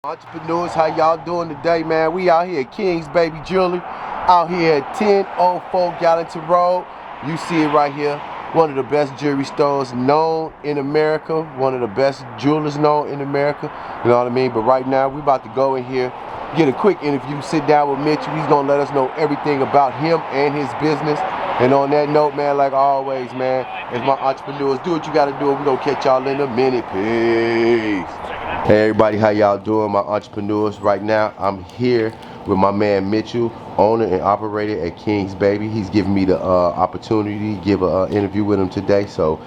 Entrepreneurs, how y'all doing today, man? We out here at King's Baby Jewelry, out here at 1004 Gallatin Road. You see it right here. One of the best jewelry stores known in America. One of the best jewelers known in America. You know what I mean? But right now, we about to go in here, get a quick interview, sit down with Mitchell. He's gonna let us know everything about him and his business. And on that note, man, like always, man, as my entrepreneurs, do what you gotta do. We're gonna catch y'all in a minute. Peace. Hey everybody, how y'all doing, my entrepreneurs? Right now, I'm here with my man Mitchell, owner and operator at King's Baby. He's giving me the opportunity to give an interview with him today. So,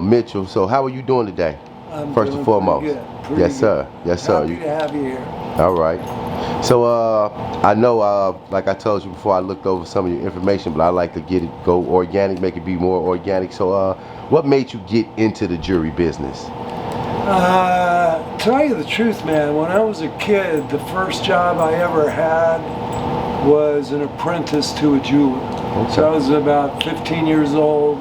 Mitchell, so how are you doing today? I'm First and foremost. Yes, sir. Yes, sir. Happy to have you here. All right. So, I know, like I told you before, I looked over some of your information, but I like to go organic, make it be more organic. So, what made you get into the jewelry business? Tell you the truth, man, when I was a kid, the first job I ever had was an apprentice to a jeweler. Okay. So I was about 15 years old,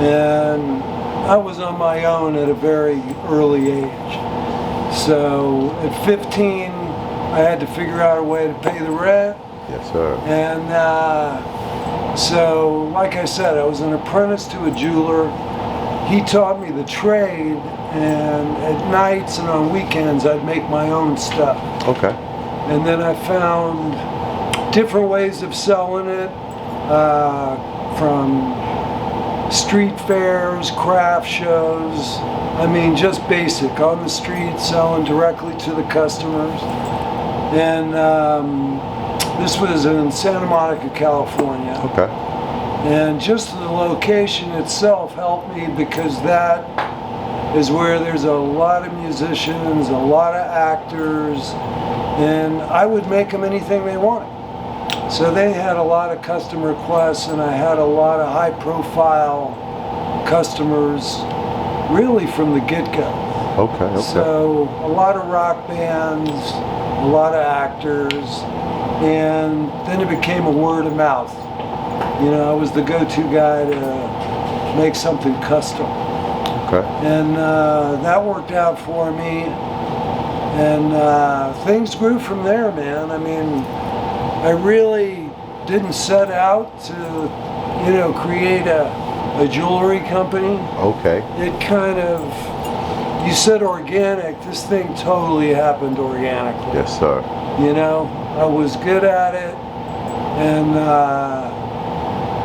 and I was on my own at a very early age. So at 15, I had to figure out a way to pay the rent. Yes, sir. And so, like I said, I was an apprentice to a jeweler. He taught me the trade, and at nights and on weekends I'd make my own stuff. Okay. And then I found different ways of selling it, from street fairs, craft shows, I mean just basic, on the street, selling directly to the customers. And this was in Santa Monica, California. Okay. And just the location itself helped me, because that is where there's a lot of musicians, a lot of actors, and I would make them anything they wanted. So they had a lot of custom requests, and I had a lot of high profile customers really from the get-go. Okay, okay. So a lot of rock bands, a lot of actors, and then it became a word of mouth. You know, I was the go-to guy to make something custom. Okay. And that worked out for me. And things grew from there, man. I mean, I really didn't set out to, you know, create a jewelry company. Okay. It kind of, you said organic, this thing totally happened organically. Yes, sir. You know, I was good at it, and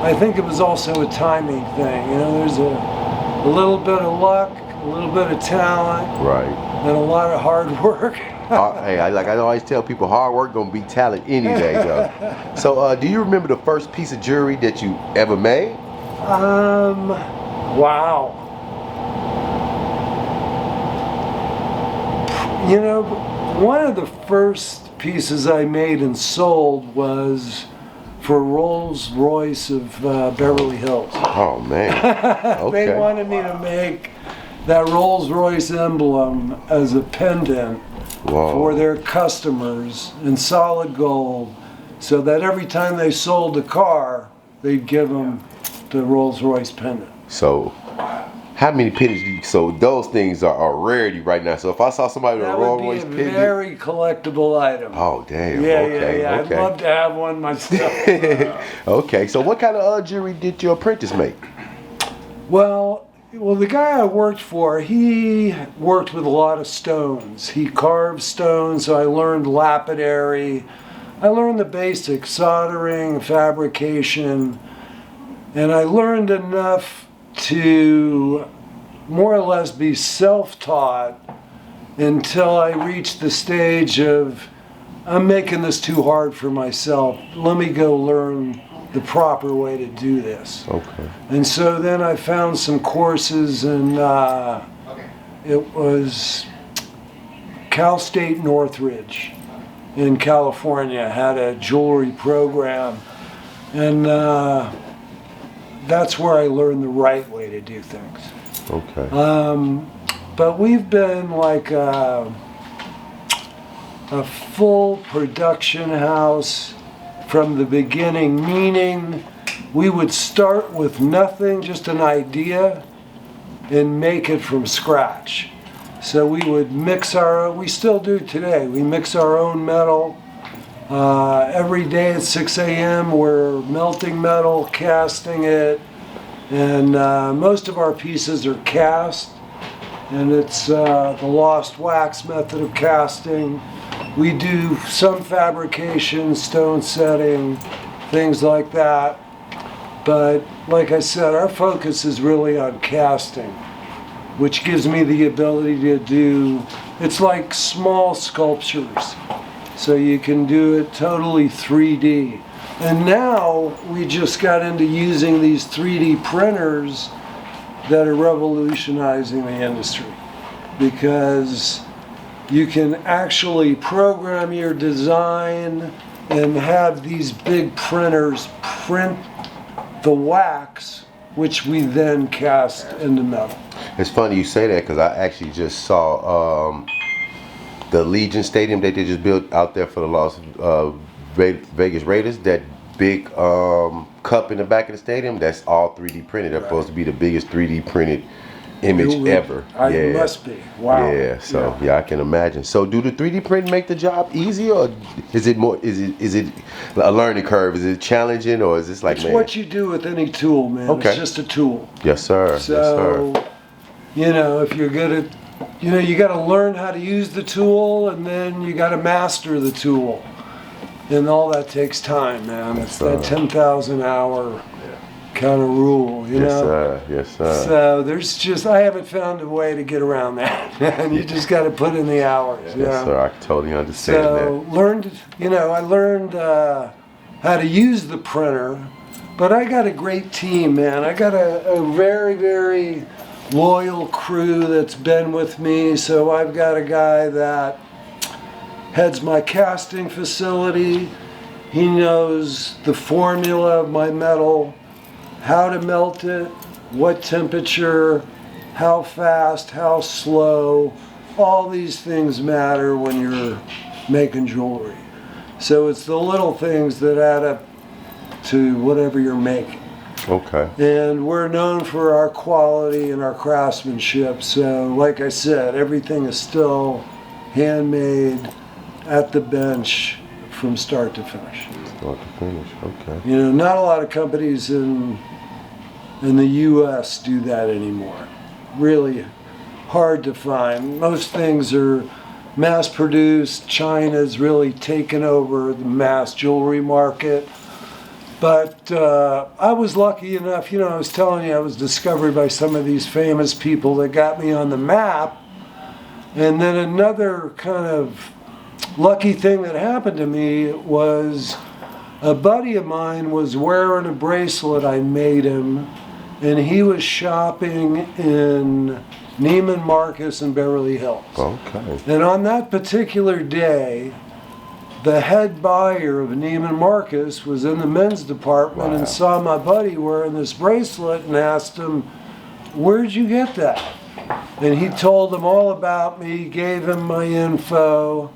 I think it was also a timing thing. You know, there's a little bit of luck, a little bit of talent, right, and a lot of hard work. Hey, I always tell people, hard work gonna beat talent any day, though. So, do you remember the first piece of jewelry that you ever made? Wow. You know, one of the first pieces I made and sold was for Rolls-Royce of Beverly Hills. Oh man. Okay. They wanted me to make that Rolls-Royce emblem as a pendant. Whoa. For their customers in solid gold, so that every time they sold a car, they'd give them the Rolls-Royce pendant. So, how many pendants do you, so those things are a rarity right now. So if I saw somebody with a Rolls-Royce pendant. That would be a very collectible item. Oh, damn. Yeah, okay, yeah. Okay. I'd love to have one myself. Okay, so what kind of jewelry did your apprentice make? Well, the guy I worked for, he worked with a lot of stones. He carved stones, so I learned lapidary. I learned the basics, soldering, fabrication, and I learned enough to more or less be self-taught until I reached the stage of, I'm making this too hard for myself. Let me go learn the proper way to do this. Okay. And so then I found some courses, and it was Cal State Northridge in California had a jewelry program, and that's where I learned the right way to do things. Okay. But we've been like a full production house from the beginning, meaning we would start with nothing, just an idea, and make it from scratch. So we would mix we still do today, we mix our own metal. Every day at 6 a.m. we're melting metal, casting it, and most of our pieces are cast, and it's the lost wax method of casting. We do some fabrication, stone setting, things like that, but like I said, our focus is really on casting, which gives me the ability to do, it's like small sculptures. So you can do it totally 3D. And now we just got into using these 3D printers that are revolutionizing the industry, because you can actually program your design and have these big printers print the wax, which we then cast into metal. It's funny you say that, because I actually just saw the Legion Stadium that they just built out there for the Las Vegas Raiders. That big cup in the back of the stadium, that's all 3D printed. That's supposed to be the biggest 3D printed image ever. It must be. Wow. Yeah. So yeah, I can imagine. So do the 3D print make the job easier, or is it more? Is it a learning curve? Is it challenging, or is this like? It's what you do with any tool, man. Okay. It's just a tool. Yes, sir. So, yes, sir. You know, if you're good at, you know, you got to learn how to use the tool, and then you got to master the tool, and all that takes time, man. It's that 10,000 hour kind of rule, you know. Sir. Yes, sir. So there's just, I haven't found a way to get around that, man. You just got to put in the hours. Yes, you know? sir. I totally understand So I learned how to use the printer, but I got a great team, man. I got a very, very loyal crew that's been with me. So I've got a guy that heads my casting facility. He knows the formula of my metal, how to melt it, what temperature, how fast, how slow. All these things matter when you're making jewelry. So it's the little things that add up to whatever you're making. Okay. And we're known for our quality and our craftsmanship. So like I said, everything is still handmade at the bench from start to finish. Start to finish, okay. You know, not a lot of companies in the U.S. do that anymore. Really hard to find. Most things are mass produced. China's really taken over the mass jewelry market. But I was lucky enough, you know, I was telling you, I was discovered by some of these famous people that got me on the map. And then another kind of lucky thing that happened to me was a buddy of mine was wearing a bracelet I made him, and he was shopping in Neiman Marcus in Beverly Hills. Okay. And on that particular day, the head buyer of Neiman Marcus was in the men's department and saw my buddy wearing this bracelet and asked him, "Where'd you get that?" And he told them all about me, gave him my info,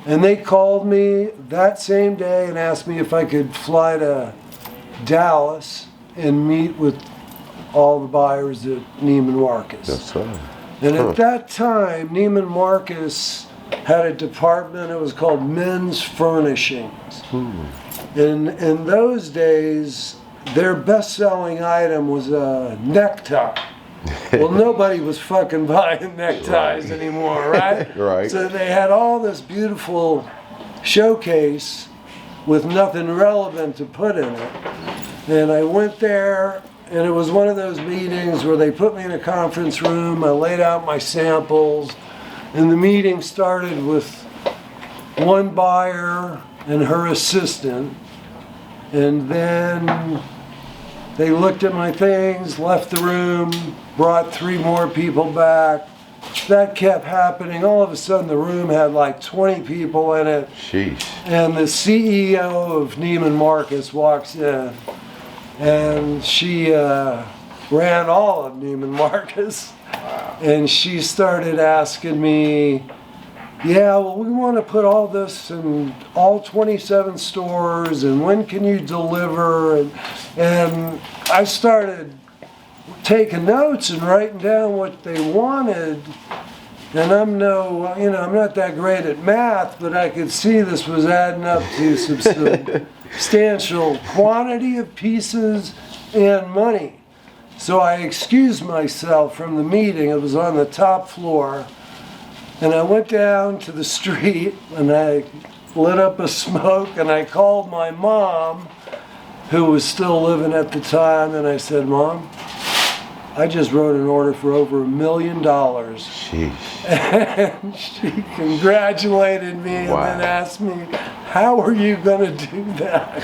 and they called me that same day and asked me if I could fly to Dallas and meet with all the buyers at Neiman Marcus. Yes, sir. And at that time, Neiman Marcus had a department, it was called Men's Furnishings. And in those days, their best-selling item was a necktie. Well, nobody was fucking buying neckties anymore, right? Right. So they had all this beautiful showcase with nothing relevant to put in it. And I went there, and it was one of those meetings where they put me in a conference room, I laid out my samples, and the meeting started with one buyer and her assistant, and then they looked at my things, left the room, brought 3 more people back. That kept happening. All of a sudden the room had like 20 people in it. Sheesh. And the CEO of Neiman Marcus walks in, and she ran all of Neiman Marcus. And she started asking me, "Yeah, well, we want to put all this in all 27 stores, and when can you deliver?" And I started taking notes and writing down what they wanted. And I'm I'm not that great at math, but I could see this was adding up to some substantial quantity of pieces and money. So I excused myself from the meeting. It was on the top floor. And I went down to the street and I lit up a smoke and I called my mom, who was still living at the time, and I said, "Mom, I just wrote an order for over $1 million." Sheesh. And she congratulated me and then asked me, "How are you going to do that?"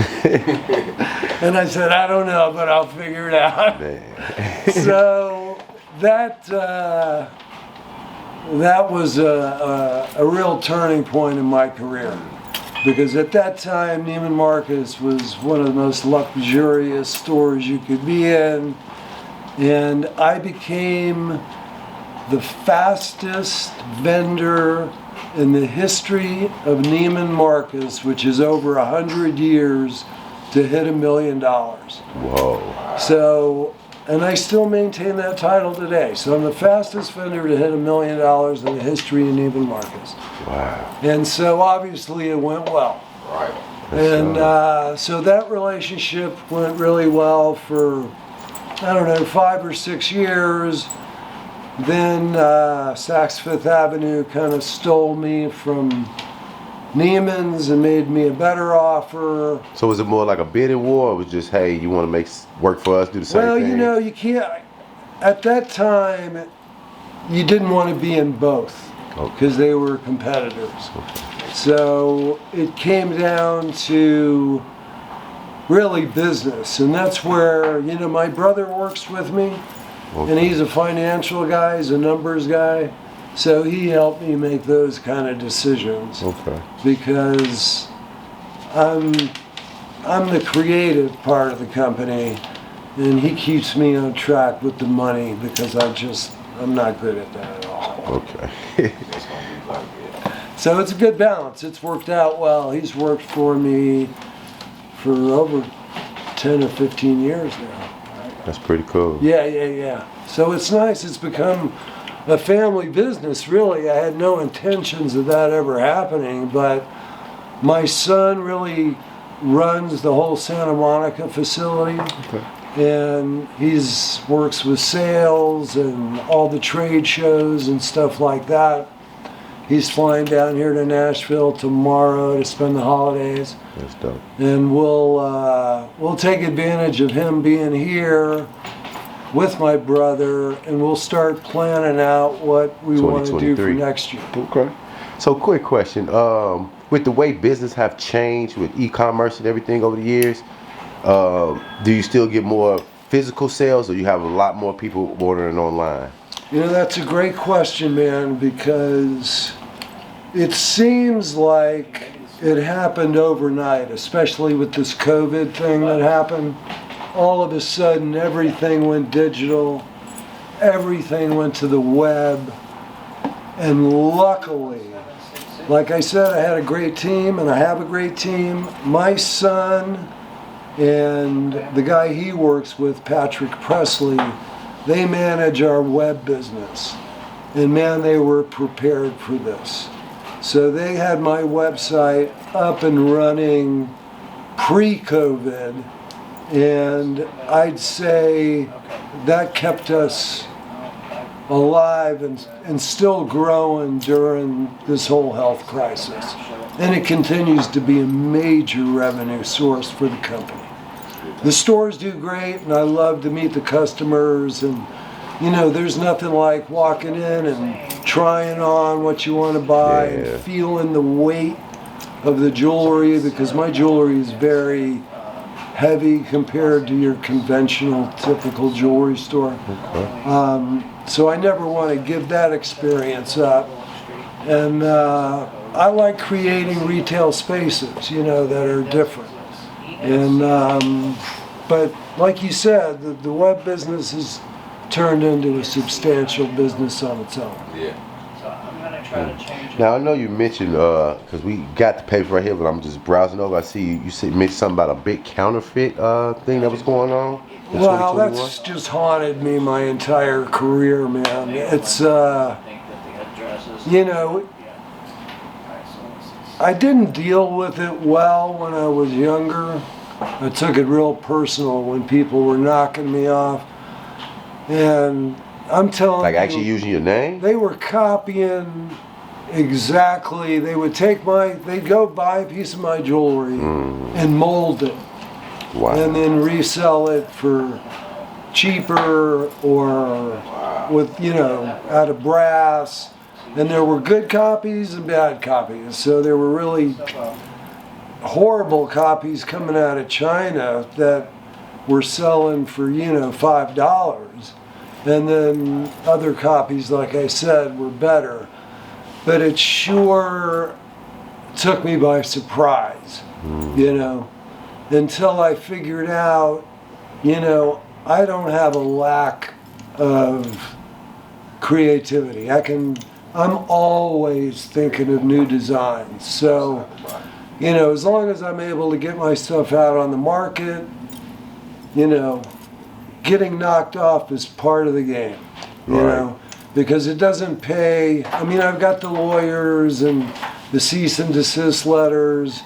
And I said, "I don't know, but I'll figure it out." So that was a real turning point in my career. Because at that time, Neiman Marcus was one of the most luxurious stores you could be in. And I became the fastest vendor in the history of Neiman Marcus, which is over 100 years, to hit $1 million. Whoa. So, and I still maintain that title today. So I'm the fastest vendor to hit $1 million in the history of Neiman Marcus. Wow. And so obviously it went well. Right. And so that relationship went really well for, 5 or 6 years. Then Saks Fifth Avenue kind of stole me from Neiman's and made me a better offer. So was it more like a bidding war, or was it just, hey, you want to make work for us, do the same thing? Well, you can't. At that time, you didn't want to be in both because they were competitors. Okay. So it came down to really business, and that's where my brother works with me, and he's a financial guy, he's a numbers guy, so he helped me make those kind of decisions. Okay. Because I'm the creative part of the company, and he keeps me on track with the money because I'm not good at that at all. Okay. So it's a good balance. It's worked out well. He's worked for me for over 10 or 15 years now. That's pretty cool. Yeah. So it's nice. It's become a family business, really. I had no intentions of that ever happening, but my son really runs the whole Santa Monica facility. Okay. And works with sales and all the trade shows and stuff like that. He's flying down here to Nashville tomorrow to spend the holidays. That's dope. And we'll take advantage of him being here with my brother, and we'll start planning out what we want to do for next year. Okay. So quick question. With the way business have changed with e-commerce and everything over the years, do you still get more physical sales, or you have a lot more people ordering online? That's a great question, man, because it seems like it happened overnight, especially with this COVID thing that happened. All of a sudden, everything went digital, everything went to the web, and luckily, like I said, I had a great team, and I have a great team. My son and the guy he works with, Patrick Presley, they manage our web business. And man, they were prepared for this. So they had my website up and running pre-COVID, and I'd say that kept us alive and still growing during this whole health crisis. And it continues to be a major revenue source for the company. The stores do great, and I love to meet the customers, and there's nothing like walking in and trying on what you want to buy and feeling the weight of the jewelry, because my jewelry is very heavy compared to your conventional, typical jewelry store. Okay. So I never want to give that experience up. And I like creating retail spaces, that are different. And but like you said, the web business has turned into a substantial business on its own. Yeah. So I'm gonna try to change it. Now I know you mentioned, because we got the paper right here, but I'm just browsing over. I see you mentioned something about a big counterfeit thing that was going on. Well, that's just haunted me my entire career, man. It's you know, I didn't deal with it well when I was younger. I took it real personal when people were knocking me off. And I'm telling Like you, actually using your name? they were copying exactly. They would they'd go buy a piece of my jewelry and mold it Wow. and then resell it for cheaper or with, out of brass. And there were good copies and bad copies. So there were really horrible copies coming out of China that were selling for, $5. And then other copies, like I said, were better. But it sure took me by surprise, until I figured out, I don't have a lack of creativity. I'm always thinking of new designs. So, as long as I'm able to get my stuff out on the market, getting knocked off is part of the game, because it doesn't pay. I mean, I've got the lawyers and the cease and desist letters,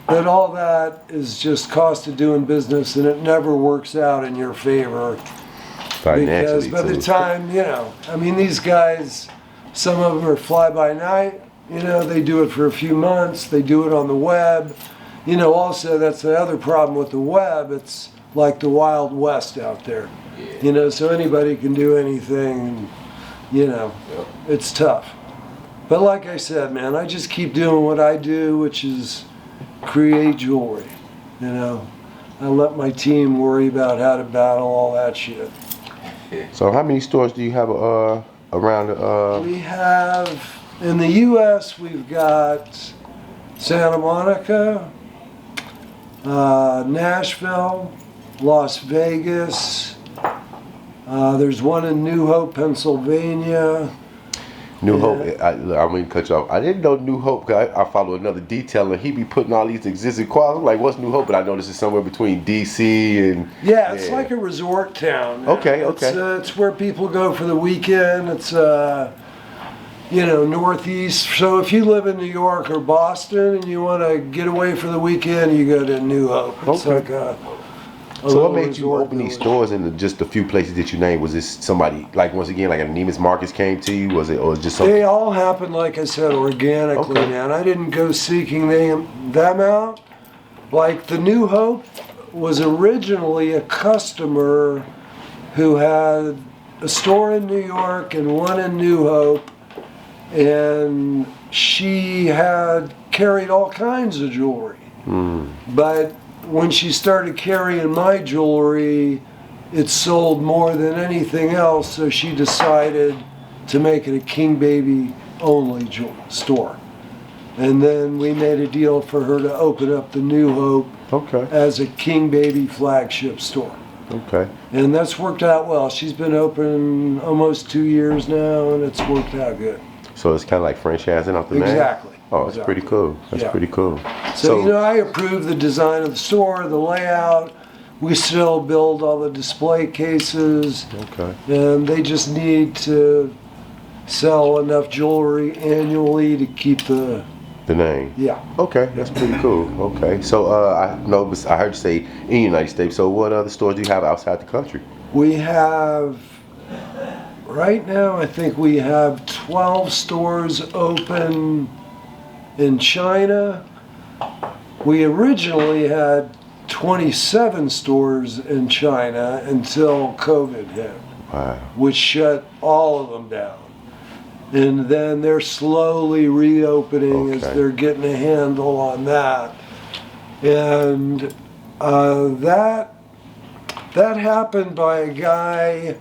but all that is just cost of doing business, and it never works out in your favor. Because Financially, by the too. time, these guys, some of them are fly by night, they do it for a few months, they do it on the web. Also that's the other problem with the web, it's like the Wild West out there. So anybody can do anything, it's tough. But like I said, man, I just keep doing what I do, which is create jewelry. I let my team worry about how to battle all that shit. So how many stores do you have around the We have, in the U.S., we've got Santa Monica, Nashville, Las Vegas. There's one in New Hope, Pennsylvania. New Hope? I'm going to cut you off. I didn't know New Hope, because I follow another detailer. He be putting all these existing cars. I'm like, what's New Hope? But I know this is somewhere between D.C. and... Yeah, it's like a resort town. Okay. It's where people go for the weekend. It's, Northeast. So if you live in New York or Boston and you want to get away for the weekend, you go to New Hope. It's like a So what made you resort open these village. stores in just a few places that you named? Was this somebody, like once again, like a Neiman's Marcus came to you? Was it, or just something? They all happened, like I said, organically, Okay. man. I didn't go seeking them out. Like the New Hope was originally a customer who had a store in New York and one in New Hope, and she had carried all kinds of jewelry. But when she started carrying my jewelry, it sold more than anything else, so she decided to make it a King Baby only store. And then we made a deal for her to open up the New Hope Okay. as a King Baby flagship store. Okay. And that's worked out well. She's been open almost 2 years now, and it's worked out good. So it's kind of like franchising out the name? Exactly. Oh, it's Exactly. pretty cool. That's Yeah. pretty cool. So, I approve the design of the store, the layout. We still build all the display cases, Okay. and they just need to sell enough jewelry annually to keep the, The name. yeah. Okay, that's pretty cool. Okay. So I know, I heard you say in the United States. So what other stores do you have outside the country? We have, right now, I think we have 12 stores open in China. We originally had 27 stores in China until COVID hit, Wow. which shut all of them down. And then they're slowly reopening as Okay. they're getting a handle on that. And that happened by a guy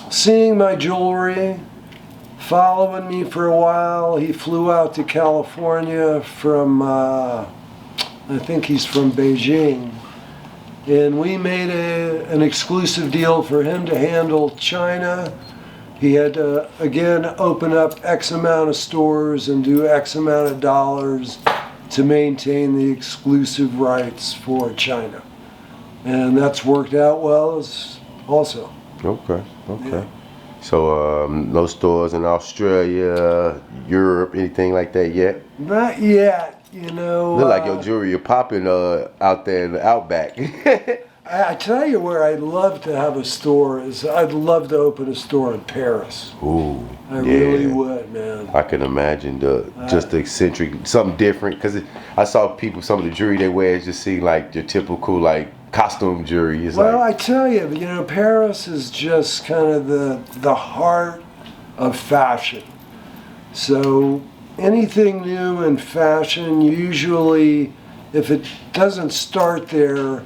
seeing my jewelry, following me for a while. He flew out to California from, I think he's from Beijing. And we made an exclusive deal for him to handle China. He had to, again, open up X amount of stores and do X amount of dollars to maintain the exclusive rights for China. And that's worked out well also. Okay. Okay. Yeah. So no stores in Australia, Europe, anything like that yet? Not yet, you know. Look like your jewelry are popping out there in the outback. I tell you where I'd love to have a store is I'd love to open a store in Paris. Ooh, I really would, man. I can imagine just the eccentric, something different. Cause I saw people, some of the jewelry they wear, it just seemed like your typical like costume jewelry. It's Well, like, I tell you, you know, Paris is just kind of the heart of fashion. So anything new in fashion, usually, if it doesn't start there,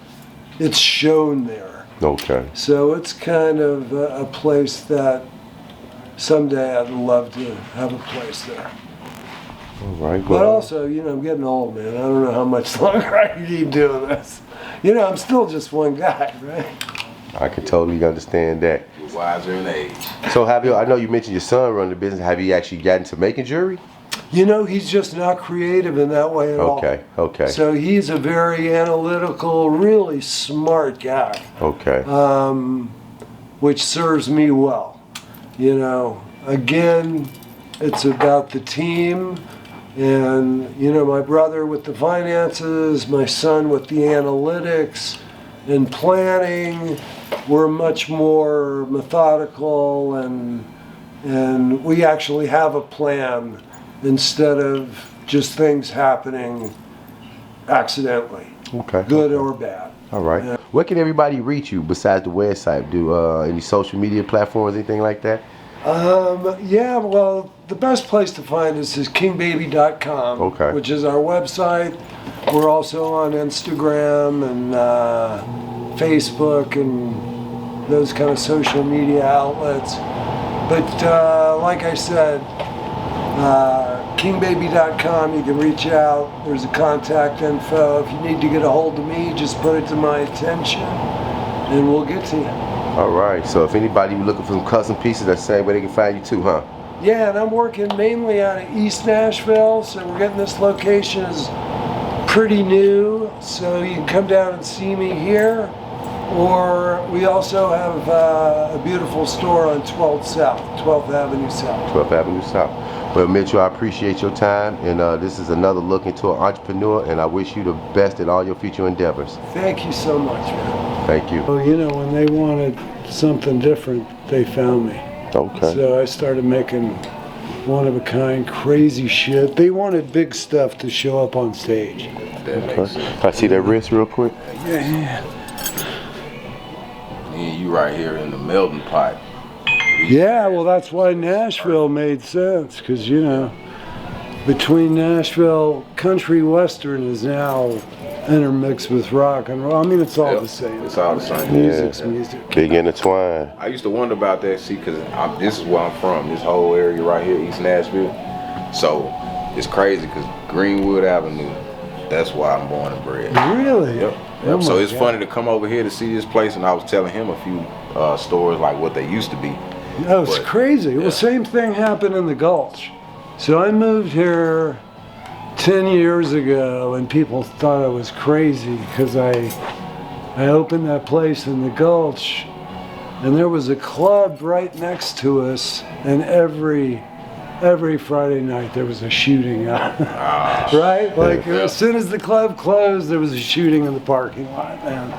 it's shown there. okay. So it's kind of a place that someday I'd love to have a place there. All right. But also, you know, I'm getting old, man. I don't know how much longer I can keep doing this. You know, I'm still just one guy, right? I can totally understand that. You're wiser in age. So I know you mentioned your son running the business. Have you actually gotten to making jewelry? You know, he's just not creative in that way at all. Okay. So he's a very analytical, really smart guy, Okay. which serves me well. You know, again, it's about the team. And, you know, my brother with the finances, my son with the analytics and planning. We're much more methodical and we actually have a plan instead of just things happening accidentally, Okay. good or bad. All right. Where can everybody reach you besides the website? Do any social media platforms, anything like that? Yeah, well, the best place to find us is kingbaby.com, Okay. which is our website. We're also on Instagram and Facebook and those kind of social media outlets. But like I said, kingbaby.com, you can reach out. There's a contact info. If you need to get a hold of me, just put it to my attention and we'll get to you. All right. So if anybody looking for some custom pieces, that's the same way they can find you too, huh? Yeah, and I'm working mainly out of East Nashville, so we're getting this location is pretty new, so you can come down and see me here. Or we also have a beautiful store on 12th Avenue South. 12th Avenue South. Well, Mitchell, I appreciate your time, and this is another look into an entrepreneur, and I wish you the best in all your future endeavors. Thank you so much, man. Thank you. Well, you know, when they wanted something different, they found me. Okay. So I started making one-of-a-kind, crazy shit. They wanted big stuff to show up on stage. That makes sense. Can I see that wrist real quick? Yeah. And you right here in the melting pot. Yeah, well, that's why Nashville made sense, because, you know, between Nashville, country western is now intermixed with rock and roll. I mean, it's all Yep, the same. It's all the same. Music's music. Big intertwined. I used to wonder about that, see, because this is where I'm from, this whole area right here, East Nashville. So it's crazy because Greenwood Avenue, that's why I'm born and bred. Really? Yep. Oh So my it's God. funny to come over here to see this place, and I was telling him a few stores like what they used to be. That was But, crazy. yeah. Well, same thing happened in the Gulch. So I moved here 10 years ago, and people thought I was crazy because I opened that place in the Gulch, and there was a club right next to us, and every Friday night there was a shooting right? Like as soon as the club closed, there was a shooting in the parking lot, man.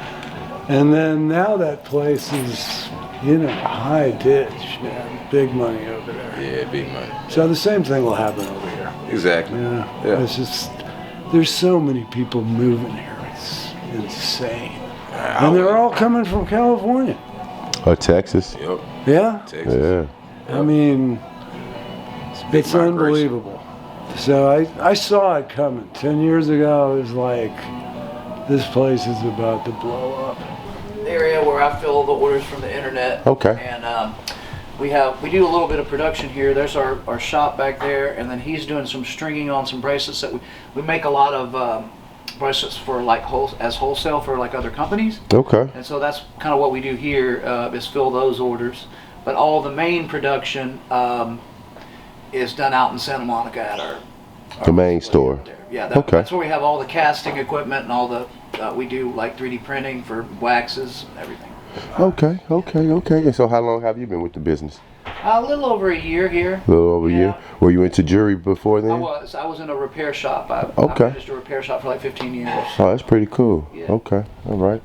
And then now that place is, you know, high ditch, man. Big money over there. Yeah, big money. So the same thing will happen over here. Exactly. Yeah. Yeah. It's just, there's so many people moving here. It's insane. And they're all coming from California. Or Texas. Yep. Yeah? Texas. Yeah. I mean, Big it's migration. unbelievable. So I saw it coming. 10 years ago, I was like, this place is about to blow up. Area where I fill the orders from the internet. Okay. And we do a little bit of production here. There's our shop back there, and then he's doing some stringing on some bracelets that we make a lot of bracelets for like as wholesale for like other companies. Okay. And so that's kind of what we do here is fill those orders. But all the main production is done out in Santa Monica at our The main store. there. Yeah, Okay. that's where we have all the casting equipment and all the we do like 3D printing for waxes and everything. Okay. And so how long have you been with the business? A little over a year here. A little over a Yeah. year. Were you into jewelry before then? I was in a repair shop. I Okay. managed a repair shop for like 15 years. Oh, that's pretty cool. Yeah. Okay, all right.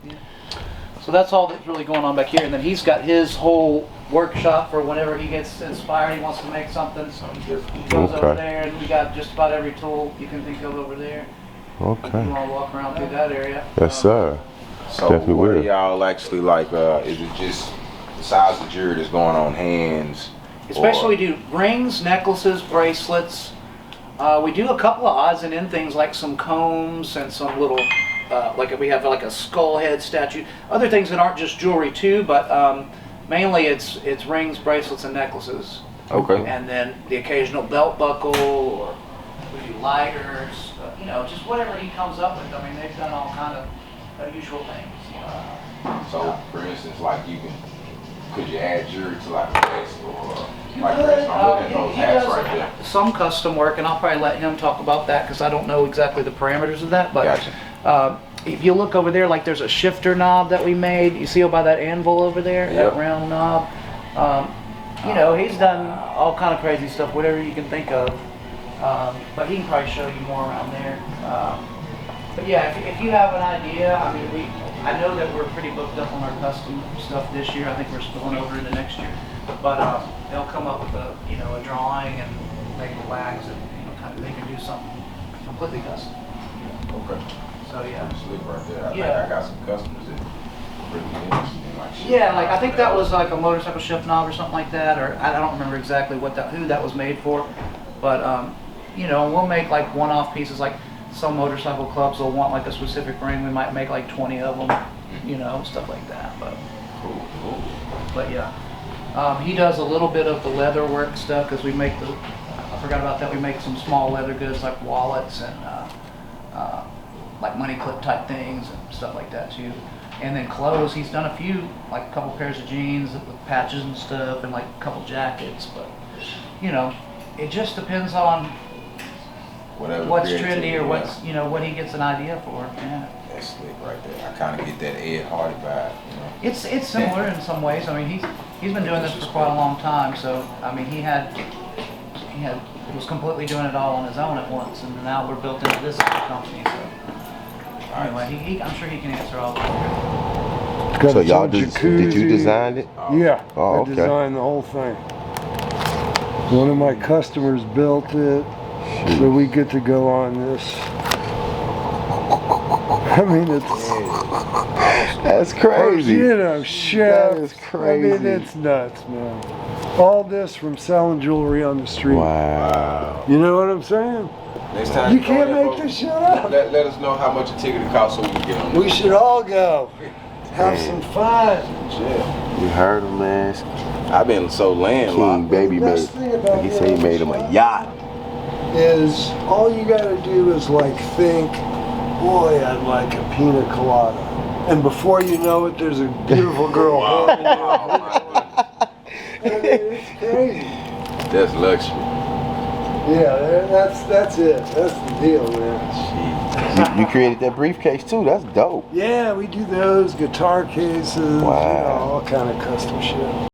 So that's all that's really going on back here. And then he's got his whole workshop for whenever he gets inspired, he wants to make something. He goes over Okay. there, and we got just about every tool you can think of over there. Okay. You want to walk around through that area. Yes, sir. So Definitely what are will. y'all actually like? Is it just the size of jewelry that's going on hands? Especially or- we do rings, necklaces, bracelets. We do a couple of odds and end things like some combs and some little, like we have like a skull head statue. Other things that aren't just jewelry too, but mainly it's rings, bracelets, and necklaces. Okay. And then the occasional belt buckle, or we do lighters. You know, just whatever he comes up with. I mean, they've done all kind of unusual things. So, for instance, like could you add jewelry to like a vest or like for instance, I'm looking at those He hats does right there. some custom work, and I'll probably let him talk about that because I don't know exactly the parameters of that. But Gotcha. if you look over there, like there's a shifter knob that we made. You see by that anvil over there, Yep. that round knob. You know, he's done all kind of crazy stuff, whatever you can think of. But he can probably show you more around there. But yeah, if you have an idea, I mean, I know that we're pretty booked up on our custom stuff this year. I think we're spilling over into next year. But they'll come up with a drawing and make the wax, and kind of they can do something completely custom. Okay. So yeah. Slick right there. I think Yeah. I got some customers that really interested in like shit. Yeah, like I think that was like a motorcycle shift knob or something like that, or I don't remember exactly who that was made for. But we'll make like one-off pieces. Like some motorcycle clubs will want like a specific ring. We might make like 20 of them, stuff like that. But Cool. But yeah, he does a little bit of the leather work stuff because we make I forgot about that. We make some small leather goods like wallets and like money clip type things and stuff like that too. And then clothes, he's done a few, like a couple pairs of jeans with patches and stuff, and like a couple jackets. But it just depends on Whatever what's creativity, trendy or yeah. what's what he gets an idea for. Yeah. That's slick right there. I kind of get that Ed Hardy vibe. It's similar in some ways. I mean, he's been doing this for quite a long time. So I mean, he was completely doing it all on his own at once, and now we're built into this company. So anyway, I'm sure he can answer all that. Got So its y'all own did jacuzzi. you design it? Yeah, Oh, I okay. designed the whole thing. One of my customers built it, so we get to go on this. I mean, it's That's crazy. chef. That is crazy. I mean, it's nuts, man. All this from selling jewelry on the street. Wow. You know what I'm saying? Next time You can't go there, make folks, this shit up. Let us know how much a ticket it costs so we can get on. We should all go. Have Man. some fun. Yeah. You heard him, man. I've been so King landlocked. Baby The made. best thing about He said he made him a yacht. Is all you gotta do is like think, boy, I'd like a pina colada. And before you know it, there's a beautiful girl holding you. I mean, it's crazy. That's luxury. Yeah, that's it. That's the deal, man. You created that briefcase too. That's dope. Yeah, we do those, guitar cases, Wow. all kind of custom shit.